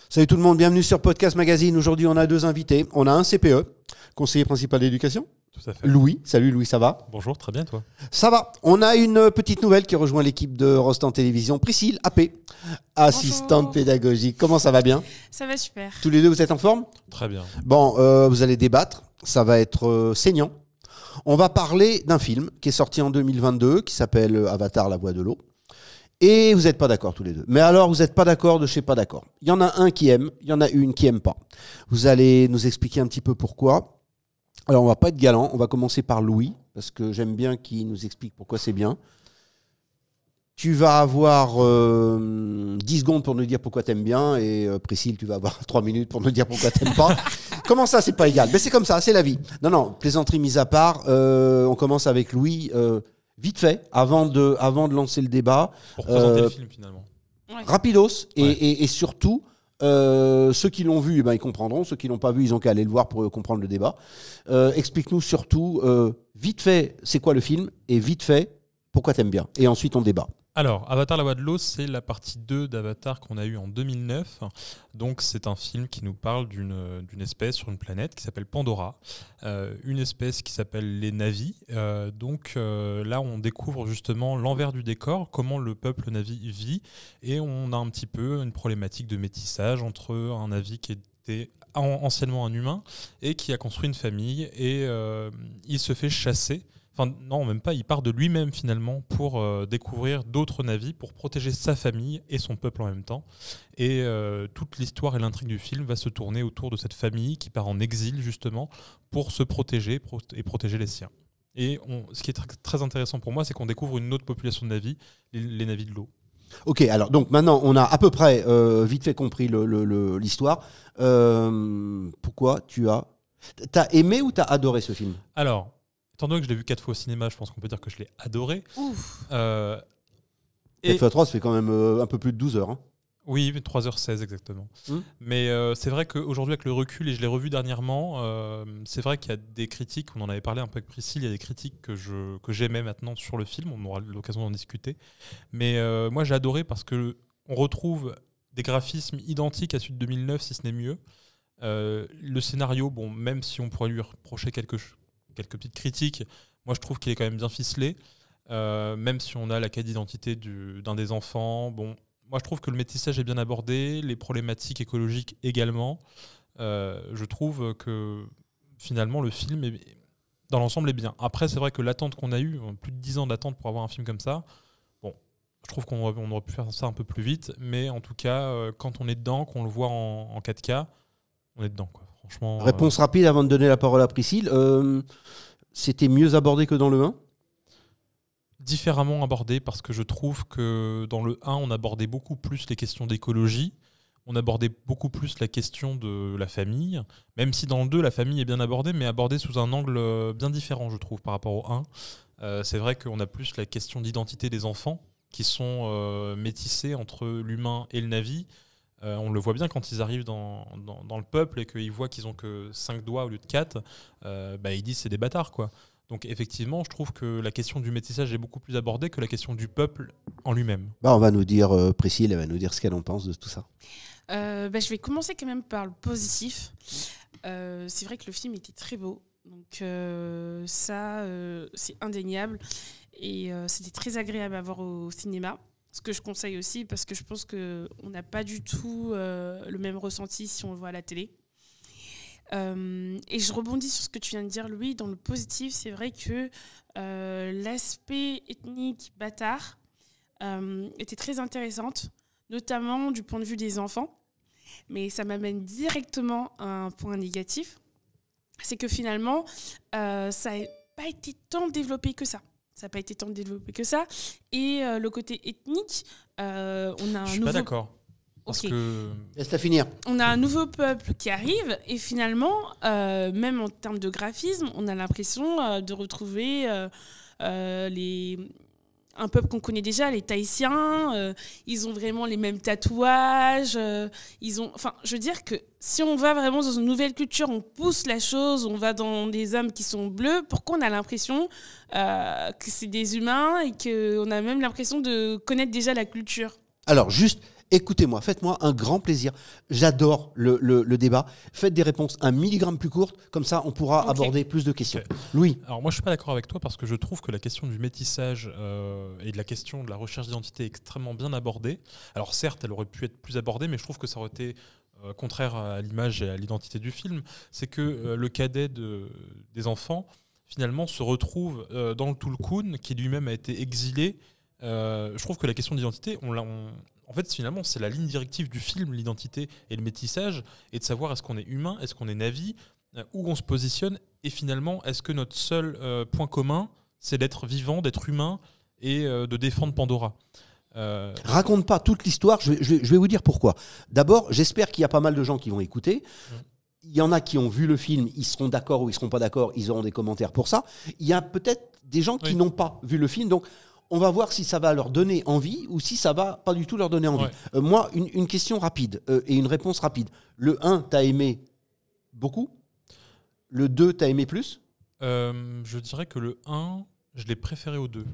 Salut tout le monde, bienvenue sur Podcast Magazine. Aujourd'hui, on a deux invités. On a un CPE, conseiller principal d'éducation. Tout à fait. Louis. Salut Louis, ça va? Bonjour, très bien toi. Ça va. On a une petite nouvelle qui rejoint l'équipe de Rostand Télévision. Priscille AP, assistante Bonjour. pédagogique. Comment ça va bien? Ça va super. Tous les deux, vous êtes en forme? Très bien. Bon, vous allez débattre. Ça va être saignant. On va parler d'un film qui est sorti en 2022 qui s'appelle Avatar, la voix de l'eau. Et vous n'êtes pas d'accord tous les deux. Mais alors, vous n'êtes pas d'accord de chez pas d'accord. Il y en a un qui aime, il y en a une qui aime pas. Vous allez nous expliquer un petit peu pourquoi. Alors, on va pas être galant. On va commencer par Louis, parce que j'aime bien qu'il nous explique pourquoi c'est bien. Tu vas avoir 10 secondes pour nous dire pourquoi tu aimes bien. Et Priscille, tu vas avoir 3 minutes pour nous dire pourquoi tu n'aimes pas. Comment ça, c'est pas égal? Mais c'est comme ça, c'est la vie. Non, plaisanterie mise à part. On commence avec Louis. Vite fait, avant de lancer le débat. Pour présenter le film finalement. Ouais. Rapidos, Ouais. et surtout, ceux qui l'ont vu, ils comprendront. Ceux qui l'ont pas vu, ils ont qu'à aller le voir pour comprendre le débat. Explique-nous surtout, vite fait, c'est quoi le film, et vite fait, pourquoi t'aimes bien. Et ensuite, on débat. Alors, Avatar, la voix de l'eau, c'est la partie 2 d'Avatar qu'on a eue en 2009. Donc, c'est un film qui nous parle d'une espèce sur une planète qui s'appelle Pandora. Une espèce qui s'appelle les Na'vi. Là, on découvre justement l'envers du décor, comment le peuple Na'vi vit. Et on a un petit peu une problématique de métissage entre un Na'vi qui était anciennement un humain et qui a construit une famille. Et il se fait chasser. Enfin, non, même pas. Il part de lui-même finalement pour découvrir d'autres Na'vi, pour protéger sa famille et son peuple en même temps. Et toute l'histoire et l'intrigue du film va se tourner autour de cette famille qui part en exil justement pour se protéger et protéger les siens. Et ce qui est très intéressant pour moi, c'est qu'on découvre une autre population de Na'vi, les Na'vi de l'eau. Ok, alors donc maintenant, on a à peu près vite fait compris l'histoire. Pourquoi t'as aimé ou t'as adoré ce film? Alors, étant donné que je l'ai vu 4 fois au cinéma, je pense qu'on peut dire que je l'ai adoré. Ouf. 4 x 3, ça fait quand même un peu plus de 12 heures. Hein. Oui, 3h16 exactement. Mais c'est vrai qu'aujourd'hui, avec le recul, et je l'ai revu dernièrement, c'est vrai qu'il y a des critiques, on en avait parlé un peu avec Priscille, il y a des critiques que j'aimais maintenant sur le film, on aura l'occasion d'en discuter. Mais moi, j'ai adoré parce qu'on retrouve des graphismes identiques à celui de 2009, si ce n'est mieux. Le scénario, bon, même si on pourrait lui reprocher quelques petites critiques, moi je trouve qu'il est quand même bien ficelé, même si on a la quête d'identité d'un des enfants. Bon, moi je trouve que le métissage est bien abordé, les problématiques écologiques également. Je trouve que finalement le film dans l'ensemble est bien. Après, c'est vrai que l'attente qu'on a eue, plus de 10 ans d'attente pour avoir un film comme ça, bon, je trouve qu'on aurait pu faire ça un peu plus vite, mais en tout cas, quand on est dedans, qu'on le voit en 4K, on est dedans, quoi. Franchement, Réponse rapide avant de donner la parole à Priscille. C'était mieux abordé que dans le 1? différemment abordé, parce que je trouve que dans le 1, on abordait beaucoup plus les questions d'écologie, on abordait beaucoup plus la question de la famille, même si dans le 2, la famille est bien abordée, mais abordée sous un angle bien différent, je trouve, par rapport au 1. C'est vrai qu'on a plus la question d'identité des enfants, qui sont métissés entre l'humain et le Na'vi. On le voit bien quand ils arrivent dans le peuple et qu'ils voient qu'ils ont que 5 doigts au lieu de 4, ils disent c'est des bâtards, quoi. Donc effectivement, je trouve que la question du métissage est beaucoup plus abordée que la question du peuple en lui-même. On va nous dire, Priscille, elle va nous dire ce qu'elle en pense de tout ça. Je vais commencer quand même par le positif. C'est vrai que le film était très beau, donc c'est indéniable. Et c'était très agréable à voir au cinéma. Ce que je conseille aussi, parce que je pense qu'on n'a pas du tout le même ressenti si on le voit à la télé. Et je rebondis sur ce que tu viens de dire, Louis. Dans le positif, c'est vrai que l'aspect ethnique bâtard était très intéressante, notamment du point de vue des enfants. Mais ça m'amène directement à un point négatif. C'est que finalement, ça n'a pas été tant développé que ça. Et le côté ethnique, on a un Je suis nouveau... pas d'accord. Parce que... Laisse-la finir. On a un nouveau peuple qui arrive et finalement, même en termes de graphisme, on a l'impression de retrouver un peuple qu'on connaît déjà, les Tahitiens. Ils ont vraiment les mêmes tatouages. Enfin, je veux dire que si on va vraiment dans une nouvelle culture, on pousse la chose, on va dans des hommes qui sont bleus, pourquoi on a l'impression que c'est des humains et qu'on a même l'impression de connaître déjà la culture? Alors, juste, écoutez-moi, faites-moi un grand plaisir. J'adore le débat. Faites des réponses 1 milligramme plus courtes, comme ça, on pourra aborder plus de questions. Okay. Louis. Alors, moi, je suis pas d'accord avec toi parce que je trouve que la question du métissage et de la question de la recherche d'identité est extrêmement bien abordée. Alors, certes, elle aurait pu être plus abordée, mais je trouve que ça aurait été contraire à l'image et à l'identité du film. C'est que le cadet des enfants, finalement, se retrouve dans le Tulkun, qui lui-même a été exilé. Je trouve que la question d'identité, en fait, finalement, c'est la ligne directive du film, l'identité et le métissage, et de savoir est-ce qu'on est humain, est-ce qu'on est Na'vi, où on se positionne, et finalement, est-ce que notre seul point commun, c'est d'être vivant, d'être humain, et de défendre Pandora. Raconte pas toute l'histoire, je vais vous dire pourquoi. D'abord, j'espère qu'il y a pas mal de gens qui vont écouter. Il y en a qui ont vu le film, ils seront d'accord ou ils seront pas d'accord, ils auront des commentaires pour ça. Il y a peut-être des gens qui n'ont pas vu le film, donc on va voir si ça va leur donner envie ou si ça va pas du tout leur donner envie. Moi, une question rapide et une réponse rapide. Le 1, t'as aimé beaucoup? Le 2, t'as aimé plus? Je dirais que le 1, je l'ai préféré au 2.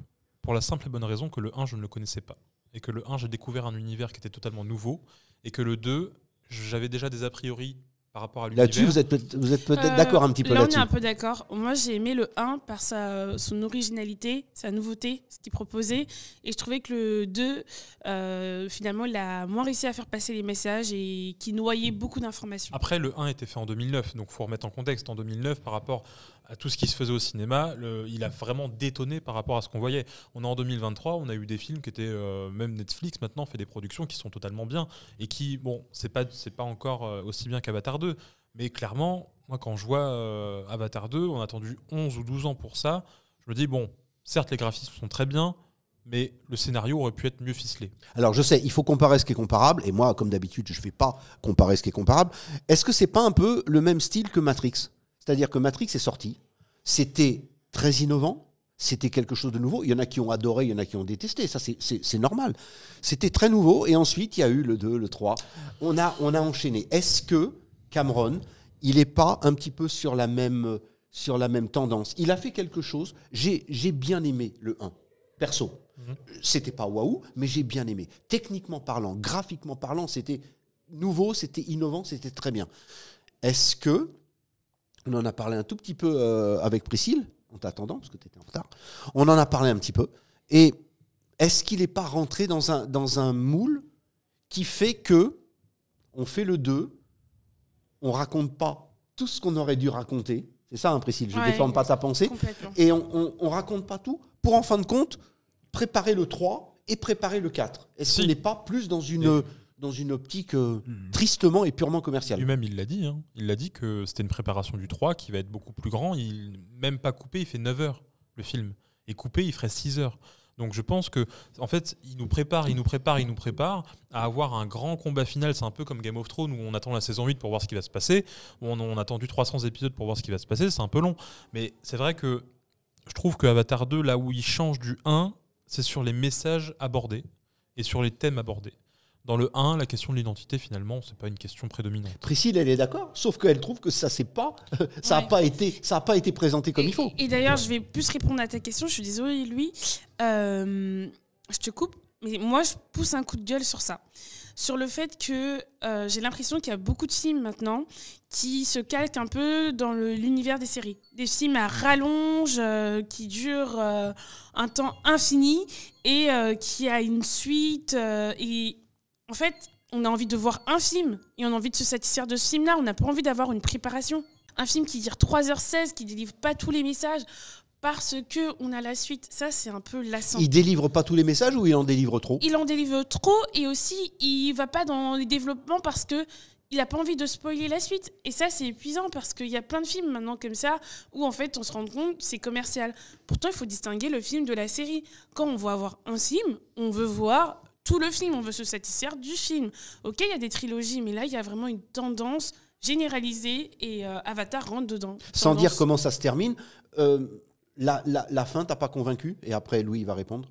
Pour la simple et bonne raison que le 1, je ne le connaissais pas. Et que le 1, j'ai découvert un univers qui était totalement nouveau. Et que le 2, j'avais déjà des a priori par rapport à l'univers. Là-dessus, vous êtes peut-être d'accord un petit peu là-dessus. Là, on est un peu d'accord. Moi, j'ai aimé le 1 par son originalité, sa nouveauté, ce qu'il proposait. Et je trouvais que le 2, finalement, il a moins réussi à faire passer les messages et qui noyait beaucoup d'informations. Après, le 1 était fait en 2009, donc il faut remettre en contexte. En 2009, par rapport à tout ce qui se faisait au cinéma, il a vraiment détonné par rapport à ce qu'on voyait. On est en 2023, on a eu des films qui étaient... même Netflix, maintenant, fait des productions qui sont totalement bien. Et qui, bon, c'est pas encore aussi bien qu'Avatar 2. Mais clairement, moi, quand je vois Avatar 2, on a attendu 11 ou 12 ans pour ça. Je me dis, bon, certes, les graphismes sont très bien, mais le scénario aurait pu être mieux ficelé. Alors, je sais, il faut comparer ce qui est comparable. Et moi, comme d'habitude, je ne fais pas comparer ce qui est comparable. Est-ce que ce n'est pas un peu le même style que Matrix? C'est-à-dire que Matrix est sorti. C'était très innovant. C'était quelque chose de nouveau. Il y en a qui ont adoré, il y en a qui ont détesté. Ça, c'est normal. C'était très nouveau. Et ensuite, il y a eu le 2, le 3. On a enchaîné. Est-ce que Cameron, il n'est pas un petit peu sur la même tendance? Il a fait quelque chose. J'ai bien aimé le 1, perso. C'était pas waouh, mais j'ai bien aimé. Techniquement parlant, graphiquement parlant, c'était nouveau, c'était innovant, c'était très bien. Est-ce que, on en a parlé un tout petit peu avec Priscille, en t'attendant, parce que tu étais en retard, on en a parlé un petit peu, et est-ce qu'il n'est pas rentré dans un moule qui fait que on fait le 2, on raconte pas tout ce qu'on aurait dû raconter, c'est ça, hein, Priscille, je ne déforme pas ta pensée, et on raconte pas tout, pour en fin de compte, préparer le 3 et préparer le 4. Est-ce qu'on n'est pas plus dans une optique tristement et purement commerciale? Lui-même, il l'a dit. Hein. Il l'a dit que c'était une préparation du 3 qui va être beaucoup plus grand. Même pas coupé, il fait 9 heures, le film. Et coupé, il ferait 6 heures. Donc je pense que, en fait, il nous prépare à avoir un grand combat final. C'est un peu comme Game of Thrones où on attend la saison 8 pour voir ce qui va se passer. On a attendu 300 épisodes pour voir ce qui va se passer. C'est un peu long. Mais c'est vrai que je trouve que Avatar 2, là où il change du 1, c'est sur les messages abordés et sur les thèmes abordés. Dans le 1, la question de l'identité, finalement, c'est pas une question prédominante. Priscille, elle est d'accord, sauf qu'elle trouve que ça n'a pas été présenté comme il faut. Et d'ailleurs, je vais plus répondre à ta question. Je suis désolée, Louis. Je te coupe, mais moi, je pousse un coup de gueule sur ça. Sur le fait que j'ai l'impression qu'il y a beaucoup de films maintenant qui se calquent un peu dans l'univers des séries. Des films à rallonge, qui durent un temps infini et qui a une suite. Et en fait, on a envie de voir un film et on a envie de se satisfaire de ce film-là. On n'a pas envie d'avoir une préparation. Un film qui dure 3h16, qui ne délivre pas tous les messages parce qu'on a la suite. Ça, c'est un peu lassant. Il délivre pas tous les messages ou il en délivre trop? Il en délivre trop et aussi, il ne va pas dans les développements parce qu'il n'a pas envie de spoiler la suite. Et ça, c'est épuisant parce qu'il y a plein de films maintenant comme ça où en fait, on se rend compte que c'est commercial. Pourtant, il faut distinguer le film de la série. Quand on veut avoir un film, on veut voir tout le film, on veut se satisfaire du film. Ok, il y a des trilogies, mais là, il y a vraiment une tendance généralisée et Avatar rentre dedans. Sans dire comment ça se termine, la fin, t'as pas convaincu? Et après, Louis va répondre.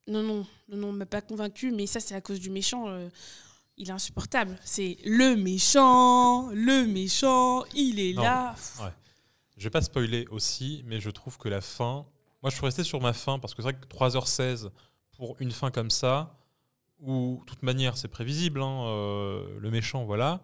Non, on m'a pas convaincu, mais ça, c'est à cause du méchant. Il est insupportable. C'est le méchant, il est là. Ouais. Je vais pas spoiler aussi, mais je trouve que la fin... Moi, je suis resté sur ma fin, parce que c'est vrai que 3h16 pour une fin comme ça, où, de toute manière, c'est prévisible, le méchant, voilà.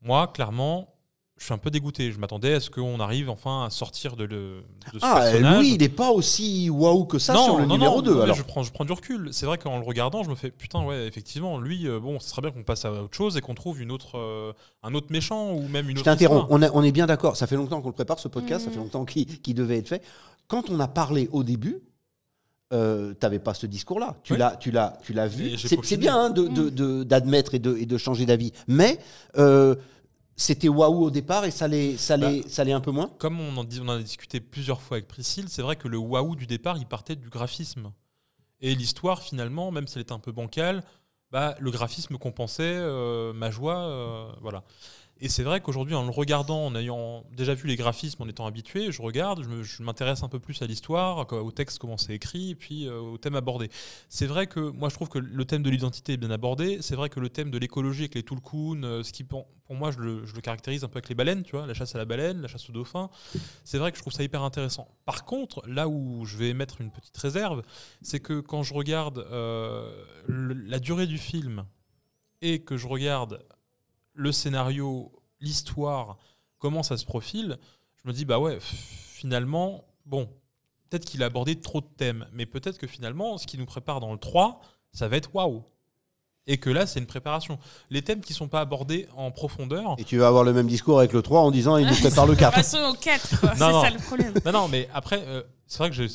Moi, clairement... Je suis un peu dégoûté. Je m'attendais à ce qu'on arrive enfin à sortir de ce personnage. Lui, il n'est pas aussi waouh que ça sur le numéro 2. Alors. Je prends du recul. C'est vrai qu'en le regardant, je me fais putain, ouais, effectivement, lui, ce serait bien qu'on passe à autre chose et qu'on trouve un autre méchant ou même une autre. Je t'interromps. On est bien d'accord. Ça fait longtemps qu'on le prépare, ce podcast. Ça fait longtemps qu'il devait être fait. Quand on a parlé au début, t'avais pas ce discours-là. Tu l'as vu. C'est bien d'admettre et de changer d'avis. Mais c'était waouh au départ et ça l'est un peu moins. Comme on en a discuté plusieurs fois avec Priscille, c'est vrai que le waouh du départ, il partait du graphisme. Et l'histoire, finalement, même si elle était un peu bancale, le graphisme compensait ma joie. Voilà. Et c'est vrai qu'aujourd'hui, en le regardant, en ayant déjà vu les graphismes, en étant habitué, je regarde, je m'intéresse un peu plus à l'histoire, au texte, comment c'est écrit, et puis au thème abordé. C'est vrai que moi, je trouve que le thème de l'identité est bien abordé. C'est vrai que le thème de l'écologie avec les Tulkun, ce qui, pour moi, je le caractérise un peu avec les baleines, tu vois, la chasse à la baleine, la chasse au dauphin. C'est vrai que je trouve ça hyper intéressant. Par contre, là où je vais émettre une petite réserve, c'est que quand je regarde la durée du film et que je regarde le scénario, l'histoire, comment ça se profile, je me dis, finalement, peut-être qu'il a abordé trop de thèmes, mais peut-être que finalement, ce qui nous prépare dans le 3, ça va être waouh. Et que là, c'est une préparation. Les thèmes qui ne sont pas abordés en profondeur... Et tu vas avoir le même discours avec le 3 en disant, il nous prépare le 4. Passons au 4, quoi. C'est ça le problème. Non, mais après, c'est vrai que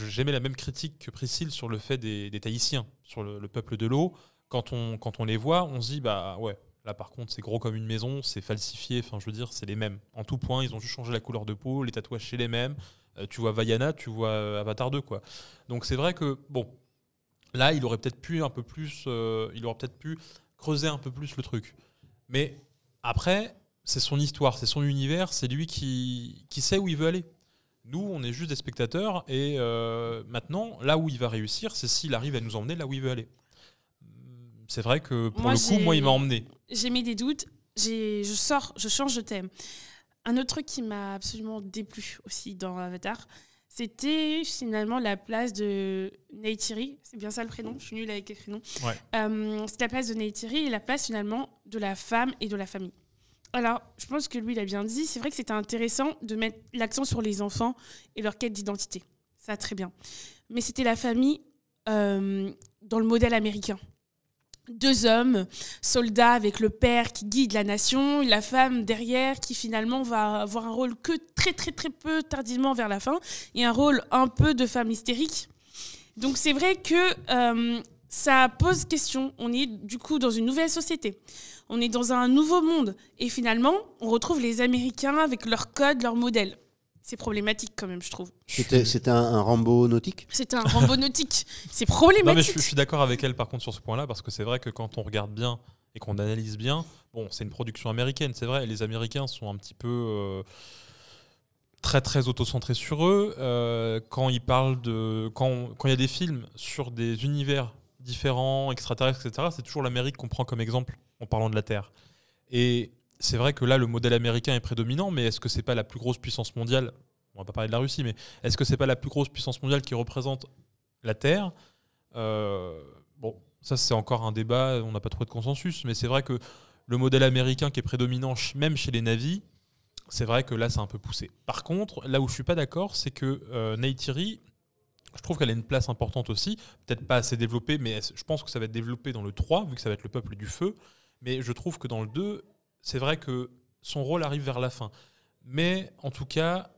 j'aimais la même critique que Priscille sur le fait des Tahitiens, sur le peuple de l'eau. Quand on les voit, on se dit, ouais. Là, par contre, c'est gros comme une maison, c'est falsifié. Enfin, je veux dire, c'est les mêmes. En tout point, ils ont juste changé la couleur de peau, les tatouages chez les mêmes. Tu vois Vaiana, tu vois Avatar 2, quoi. Donc, c'est vrai que, là, il aurait peut-être pu creuser un peu plus le truc. Mais après, c'est son histoire, c'est son univers, c'est lui qui sait où il veut aller. Nous, on est juste des spectateurs. Et maintenant, là où il va réussir, c'est s'il arrive à nous emmener là où il veut aller. C'est vrai que pour le coup, moi, il m'a emmené. J'ai mis des doutes. Je change de thème. Un autre truc qui m'a absolument déplu aussi dans Avatar, c'était finalement la place de Neytiri. C'est bien ça le prénom? Je suis nulle avec les prénoms. Ouais. C'est la place de Neytiri et la place finalement de la femme et de la famille. Alors, je pense que lui, il a bien dit. C'est vrai que c'était intéressant de mettre l'accent sur les enfants et leur quête d'identité. Ça, très bien. Mais c'était la famille dans le modèle américain. 2 hommes, soldats avec le père qui guide la nation, et la femme derrière qui finalement va avoir un rôle que très très très peu tardivement vers la fin, et un rôle un peu de femme hystérique. Donc c'est vrai que ça pose question. On est du coup dans une nouvelle société. On est dans un nouveau monde. Et finalement, on retrouve les Américains avec leurs codes, leurs modèles. C'est problématique quand même, je trouve. C'était un Rambo nautique. C'était un Rambo nautique. C'est problématique. Non, mais je suis d'accord avec elle par contre sur ce point-là, parce que c'est vrai que quand on regarde bien et qu'on analyse bien, c'est une production américaine, c'est vrai. Les Américains sont un petit peu très très autocentrés sur eux. Quand ils parlent quand il y a des films sur des univers différents, extraterrestres, etc., c'est toujours l'Amérique qu'on prend comme exemple en parlant de la Terre. Et c'est vrai que là, le modèle américain est prédominant, mais est-ce que c'est pas la plus grosse puissance mondiale? On va pas parler de la Russie, mais est-ce que c'est pas la plus grosse puissance mondiale qui représente la Terre? Ça c'est encore un débat, on n'a pas trouvé de consensus, mais c'est vrai que le modèle américain qui est prédominant même chez les navis, c'est vrai que là c'est un peu poussé. Par contre, là où je suis pas d'accord, c'est que Neytiri, je trouve qu'elle a une place importante aussi, peut-être pas assez développée, mais je pense que ça va être développé dans le 3, vu que ça va être le peuple du feu, mais je trouve que dans le 2, c'est vrai que son rôle arrive vers la fin. Mais en tout cas,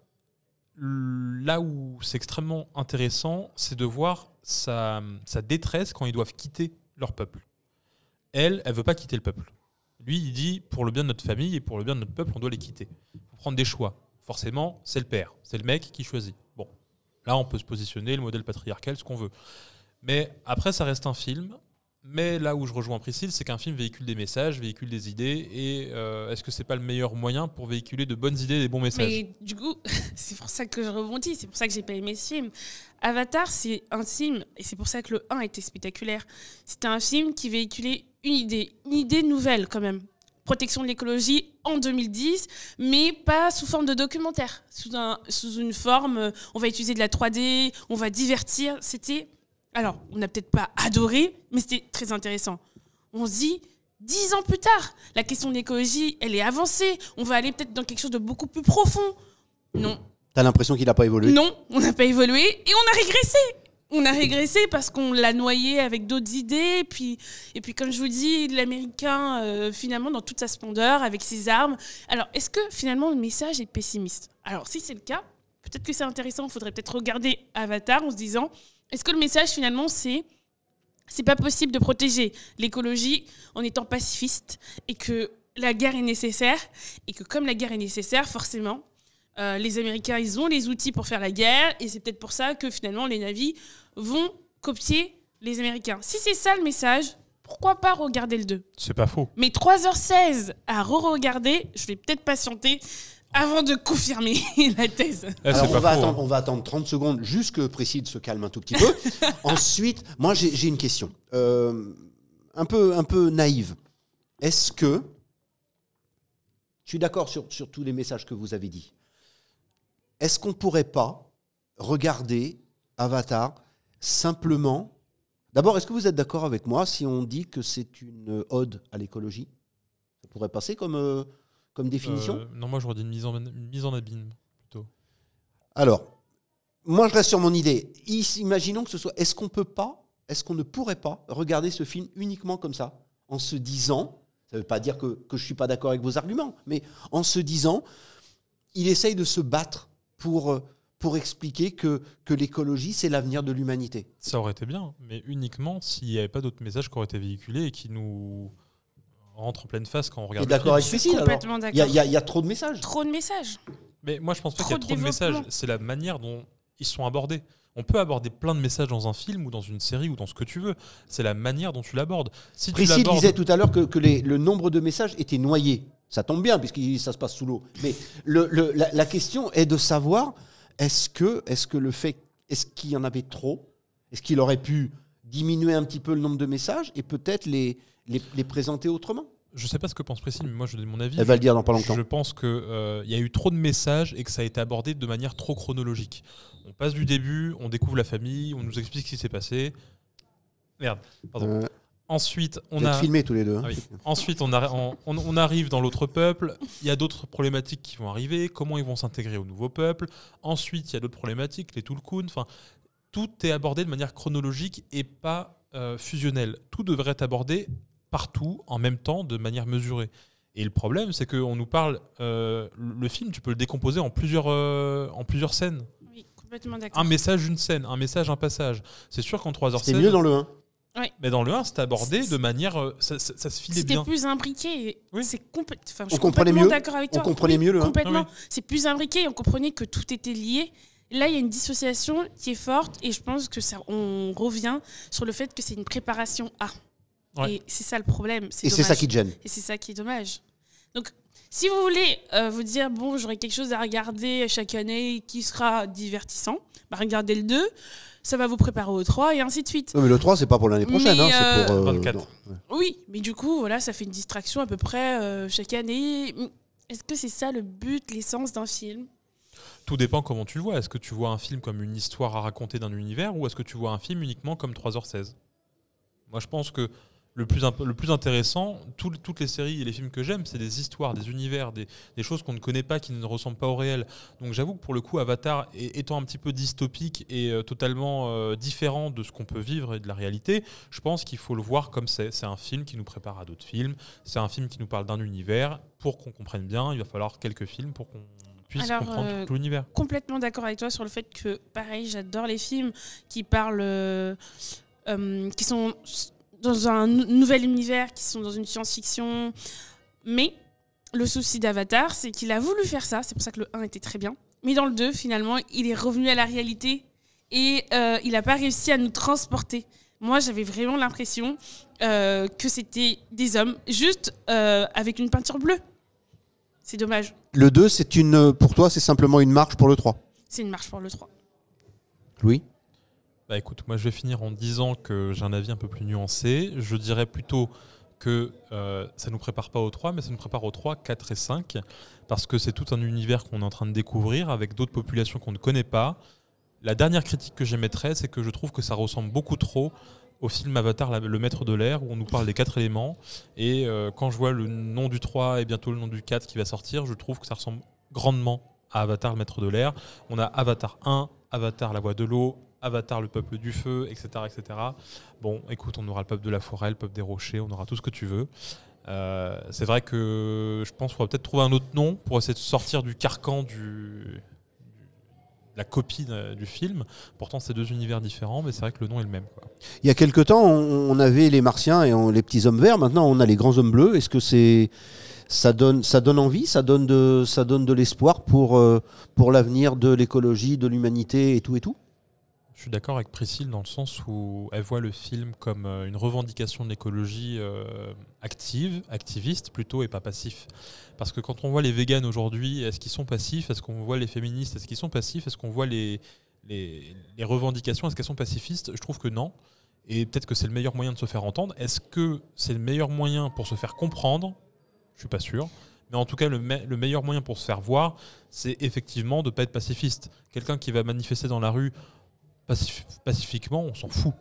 là où c'est extrêmement intéressant, c'est de voir sa détresse quand ils doivent quitter leur peuple. Elle veut pas quitter le peuple. Lui, il dit, pour le bien de notre famille et pour le bien de notre peuple, on doit les quitter. Il faut prendre des choix. Forcément, c'est le père, c'est le mec qui choisit. Bon, là, on peut se positionner, le modèle patriarcal, ce qu'on veut. Mais après, ça reste un film. Mais là où je rejoins Priscille, c'est qu'un film véhicule des messages, véhicule des idées. Et est-ce que c'est pas le meilleur moyen pour véhiculer de bonnes idées et des bons messages? Mais du coup, c'est pour ça que je rebondis, c'est pour ça que j'ai pas aimé ce film. Avatar, c'est un film, et c'est pour ça que le 1 était spectaculaire. C'était un film qui véhiculait une idée nouvelle quand même. Protection de l'écologie en 2010, mais pas sous forme de documentaire, sous une forme, on va utiliser de la 3D, on va divertir. Alors, on n'a peut-être pas adoré, mais c'était très intéressant. On se dit, 10 ans plus tard, la question de l'écologie, elle est avancée, on va aller peut-être dans quelque chose de beaucoup plus profond. Non. T'as l'impression qu'il n'a pas évolué? Non, on n'a pas évolué et on a régressé. On a régressé parce qu'on l'a noyé avec d'autres idées. Et puis comme je vous dis, l'Américain, finalement, dans toute sa splendeur, avec ses armes. Alors, est-ce que finalement, le message est pessimiste? Alors, si c'est le cas, peut-être que c'est intéressant. Il faudrait peut-être regarder Avatar en se disant, est-ce que le message, finalement, c'est pas possible de protéger l'écologie en étant pacifiste et que la guerre est nécessaire et que comme la guerre est nécessaire, forcément, les Américains, ils ont les outils pour faire la guerre et c'est peut-être pour ça que finalement les navis vont copier les Américains. Si c'est ça le message, pourquoi pas regarder le 2? C'est pas faux. Mais 3h16 à re-regarder, je vais peut-être patienter avant de confirmer la thèse. Alors on va attendre 30 secondes juste que Priscille se calme un tout petit peu. Ensuite, moi j'ai une question un peu naïve. Est-ce que, je suis d'accord sur tous les messages que vous avez dit, est-ce qu'on ne pourrait pas regarder Avatar simplement... D'abord, est-ce que vous êtes d'accord avec moi si on dit que c'est une ode à l'écologie? Ça pourrait passer comme définition? Non, moi, j'aurais dit une mise en abîme, plutôt. Alors, moi, je reste sur mon idée. Imaginons que ce soit... Est-ce qu'on ne pourrait pas regarder ce film uniquement comme ça, en se disant... Ça ne veut pas dire que je ne suis pas d'accord avec vos arguments, mais en se disant, il essaye de se battre pour expliquer que l'écologie, c'est l'avenir de l'humanité. Ça aurait été bien, mais uniquement s'il n'y avait pas d'autres messages qui auraient été véhiculés et qui nous rentrent en pleine face quand on regarde le film. D'accord avec Priscille, complètement alors. d'accord. Il y a trop de messages. Trop de messages. Mais moi, je pense pas qu'il y a Trop trop de de messages. développement. C'est la manière dont ils sont abordés. On peut aborder plein de messages dans un film ou dans une série ou dans ce que tu veux. C'est la manière dont tu l'abordes. Si Priscille disait tout à l'heure que le nombre de messages était noyé. Ça tombe bien, puisque ça se passe sous l'eau. Mais la question est de savoir, est-ce qu'il y en avait trop? Est-ce qu'il aurait pu diminuer un petit peu le nombre de messages et peut-être les présenter autrement? Je ne sais pas ce que pense Priscille, mais moi je donne mon avis. Elle va le dire dans pas longtemps. Je pense qu'il y a eu trop de messages et que ça a été abordé de manière trop chronologique. On passe du début, on découvre la famille, on nous explique ce qui s'est passé. Merde, pardon. Ensuite, on a filmé tous les deux. Hein. Ah oui. Ensuite, on arrive dans l'autre peuple. Il y a d'autres problématiques qui vont arriver. Comment ils vont s'intégrer au nouveau peuple. Ensuite, il y a d'autres problématiques, les Tulkun. Enfin, tout est abordé de manière chronologique et pas fusionnelle. Tout devrait être abordé partout, en même temps, de manière mesurée. Et le problème, c'est qu'on nous parle... le film, tu peux le décomposer en plusieurs scènes. Oui, complètement d'accord. Un message, une scène. Un message, un passage. C'est sûr qu'en 3h16... C'est mieux dans le 1. Oui. Mais dans le 1, c'était abordé de manière... ça se filait bien. C'était plus imbriqué. Oui. Je suis complètement d'accord avec toi. On comprenait mieux le 1. Complètement. Oui. C'est plus imbriqué et on comprenait que tout était lié. Là, il y a une dissociation qui est forte et je pense que on revient sur le fait que c'est une préparation à. Ouais. Et c'est ça le problème. Et c'est ça qui te gêne. Et c'est ça qui est dommage. Donc, si vous voulez vous dire, bon, j'aurai quelque chose à regarder chaque année qui sera divertissant, bah, regardez le 2, ça va vous préparer au 3 et ainsi de suite. Non, mais le 3, c'est pas pour l'année prochaine, c'est pour 24. Oui, mais du coup, voilà, ça fait une distraction à peu près chaque année. Est-ce que c'est ça le but, l'essence d'un film ? Tout dépend comment tu le vois. Est-ce que tu vois un film comme une histoire à raconter d'un univers ou est-ce que tu vois un film uniquement comme 3h16 ? Moi, je pense que le plus intéressant, toutes les séries et les films que j'aime, c'est des histoires, des univers, des choses qu'on ne connaît pas, qui ne ressemblent pas au réel. Donc j'avoue que pour le coup, Avatar, étant un petit peu dystopique et totalement différent de ce qu'on peut vivre et de la réalité, je pense qu'il faut le voir comme c'est. C'est un film qui nous prépare à d'autres films, c'est un film qui nous parle d'un univers. Pour qu'on comprenne bien, il va falloir quelques films pour qu'on puisse comprendre tout l'univers. Complètement d'accord avec toi sur le fait que, pareil, j'adore les films qui parlent... qui sont... dans un nouvel univers, qui sont dans une science-fiction. Mais le souci d'Avatar, c'est qu'il a voulu faire ça. C'est pour ça que le 1 était très bien. Mais dans le 2, finalement, il est revenu à la réalité et il n'a pas réussi à nous transporter Moi, j'avais vraiment l'impression que c'était des hommes, juste avec une peinture bleue. C'est dommage. Le 2, pour toi, c'est simplement une marche pour le 3. C'est une marche pour le 3. Louis ? Bah écoute, moi je vais finir en disant que j'ai un avis un peu plus nuancé. Je dirais plutôt que ça ne nous prépare pas au 3, mais ça nous prépare au 3, 4 et 5, parce que c'est tout un univers qu'on est en train de découvrir avec d'autres populations qu'on ne connaît pas. La dernière critique que j'émettrais, c'est que je trouve que ça ressemble beaucoup trop au film Avatar, le Maître de l'air, où on nous parle des 4 éléments. Et quand je vois le nom du 3 et bientôt le nom du 4 qui va sortir, je trouve que ça ressemble grandement à Avatar, le Maître de l'air. On a Avatar 1, Avatar, la voie de l'eau, Avatar, le peuple du feu, etc., etc. Bon, écoute, on aura le peuple de la forêt, le peuple des rochers, on aura tout ce que tu veux. C'est vrai que je pense qu'on va peut-être trouver un autre nom pour essayer de sortir du carcan la copie du film. Pourtant, c'est 2 univers différents, mais c'est vrai que le nom est le même, quoi. Il y a quelque temps, on avait les martiens et les petits hommes verts. Maintenant, on a les grands hommes bleus. Est-ce que ça donne envie, ça donne de l'espoir pour l'avenir de l'écologie, de l'humanité et tout et tout ? Je suis d'accord avec Priscille dans le sens où elle voit le film comme une revendication de l'écologie activiste plutôt, et pas passif. Parce que quand on voit les véganes aujourd'hui, est-ce qu'ils sont passifs ? Est-ce qu'on voit les féministes, est-ce qu'ils sont passifs ? Est-ce qu'on voit les revendications, est-ce qu'elles sont pacifistes ? Je trouve que non. Et peut-être que c'est le meilleur moyen de se faire entendre. Est-ce que c'est le meilleur moyen pour se faire comprendre ? Je suis pas sûr. Mais en tout cas, le meilleur moyen pour se faire voir, c'est effectivement de ne pas être pacifiste. Quelqu'un qui va manifester dans la rue pacifiquement, on s'en fout.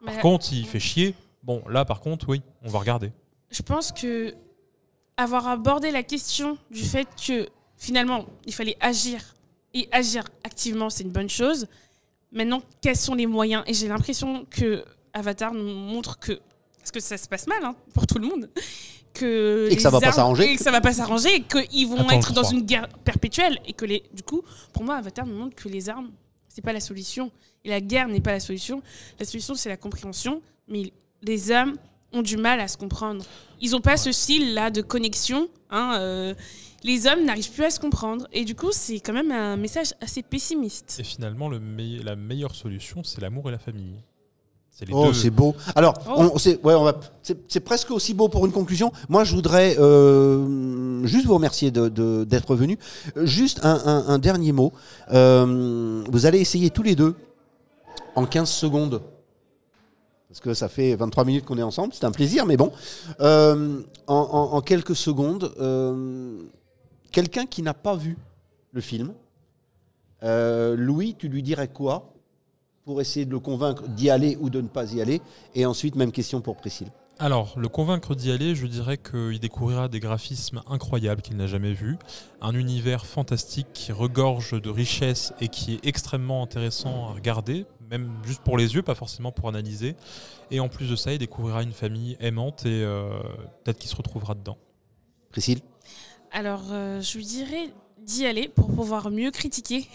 Par contre, s'il fait chier, bon, là, par contre, oui, on va regarder. Je pense que avoir abordé la question du fait que, finalement, il fallait agir, et agir activement, c'est une bonne chose. Maintenant, quels sont les moyens ? Et j'ai l'impression que Avatar nous montre que, parce que ça se passe mal pour tout le monde, et que ça va pas s'arranger, et qu'ils vont être dans une guerre perpétuelle, et que du coup, pour moi, Avatar nous montre que les armes, c'est pas la solution. Et la guerre n'est pas la solution. La solution, c'est la compréhension. Mais les hommes ont du mal à se comprendre. Ils n'ont pas ce style-là de connexion. Les hommes n'arrivent plus à se comprendre. Et du coup, c'est quand même un message assez pessimiste. Et finalement, la meilleure solution, c'est l'amour et la famille. C'est les deux. deux. C'est beau. Alors, c'est presque aussi beau pour une conclusion. Moi, je voudrais juste vous remercier d'être venus. Juste un dernier mot. Vous allez essayer tous les deux en 15 secondes. Parce que ça fait 23 minutes qu'on est ensemble. C'est un plaisir, mais bon. En quelques secondes, quelqu'un qui n'a pas vu le film, Louis, tu lui dirais quoi pour essayer de le convaincre d'y aller ou de ne pas y aller? Et ensuite, même question pour Priscille. Alors, le convaincre d'y aller, je dirais qu'il découvrira des graphismes incroyables qu'il n'a jamais vus, un univers fantastique qui regorge de richesse et qui est extrêmement intéressant à regarder, même juste pour les yeux, pas forcément pour analyser. Et en plus de ça, il découvrira une famille aimante et peut-être qu'il se retrouvera dedans. Priscille ? Alors, je lui dirais d'y aller pour pouvoir mieux critiquer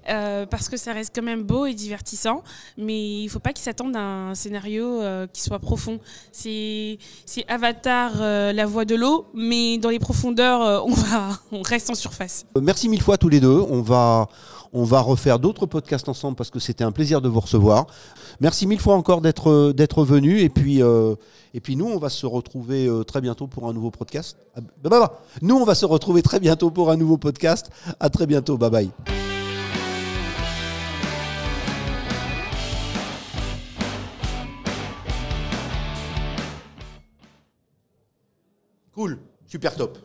parce que ça reste quand même beau et divertissant, mais il ne faut pas qu'il s'attende à un scénario qui soit profond. C'est Avatar, la voie de l'eau, mais dans les profondeurs, on reste en surface. Merci mille fois à tous les deux. On va refaire d'autres podcasts ensemble parce que c'était un plaisir de vous recevoir. Merci mille fois encore d'être venus. Et puis nous, on va se retrouver très bientôt pour un nouveau podcast. Nous, on va se retrouver très bientôt pour un nouveau podcast. À très bientôt. Bye bye. Cool. Super top.